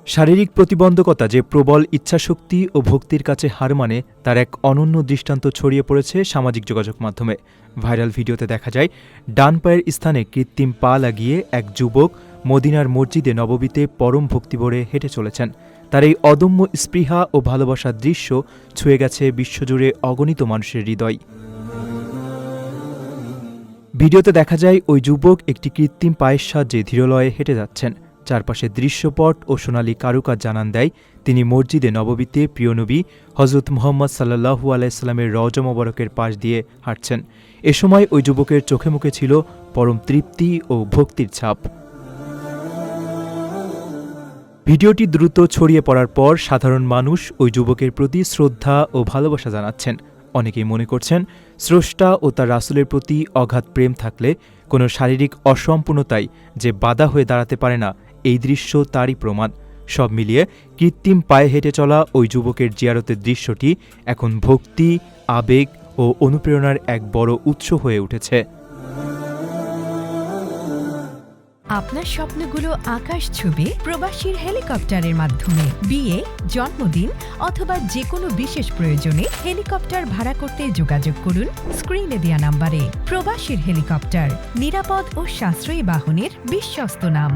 শারীরিক প্রতিবন্ধকতা যে প্রবল ইচ্ছাশক্তি ও ভক্তির কাছে হার মানে তার এক অনন্য দৃষ্টান্ত ছড়িয়ে পড়েছে সামাজিক যোগাযোগ মাধ্যমে। ভাইরাল ভিডিওতে দেখা যায় ডান পায়ের স্থানে কৃত্রিম পা লাগিয়ে এক যুবক মদিনার মসজিদে নববীতে পরম ভক্তিভরে হেঁটে চলেছেন। তার এই অদম্য স্পৃহা ও ভালোবাসার দৃশ্য ছুঁয়ে গেছে বিশ্বজুড়ে অগণিত মানুষের হৃদয়। ভিডিওতে দেখা যায় ওই যুবক একটি কৃত্রিম পায়ের সাহায্যে ধীরলয়ে হেঁটে যাচ্ছেন। চারপাশে দৃশ্যপট ও সোনালী কারুকাজ জানান দেয় তিনি মসজিদে নববীতে প্রিয় নবী হজরত মুহাম্মদ সাল্লাল্লাহু আলাইহি রওজা মোবারকের পাশ দিয়ে হাঁটছেন। এ সময় ওই যুবকের চোখে মুখে ছিল পরম তৃপ্তি ও ভক্তির ছাপ। ভিডিওটি দ্রুত ছড়িয়ে পড়ার পর সাধারণ মানুষ ওই যুবকের প্রতি শ্রদ্ধা ও ভালোবাসা জানাচ্ছেন। অনেকেই মনে করছেন স্রষ্টা ও তার রাসূলের প্রতি অগাধ প্রেম থাকলে কোনো শারীরিক অসম্পূর্ণতাই যে বাধা হয়ে দাঁড়াতে পারে না, এই দৃশ্য তারই প্রমাণ। সব মিলিয়ে কৃত্রিম পায়ে হেঁটে চলা ওই যুবকের জিয়ারতের দৃশ্যটি এখন ভক্তি, আবেগ ও অনুপ্রেরণার এক বড় উৎস হয়ে উঠেছে। আপনার স্বপ্নগুলো আকাশ ছুবে প্রবাসীর হেলিকপ্টারের মাধ্যমে। বিয়ে, জন্মদিন অথবা যে কোনো বিশেষ প্রয়োজনে হেলিকপ্টার ভাড়া করতে যোগাযোগ করুন স্ক্রিনে দেয়া নাম্বারে। প্রবাসীর হেলিকপ্টার, নিরাপদ ও সাশ্রয়ী বাহনের বিশ্বস্ত নাম।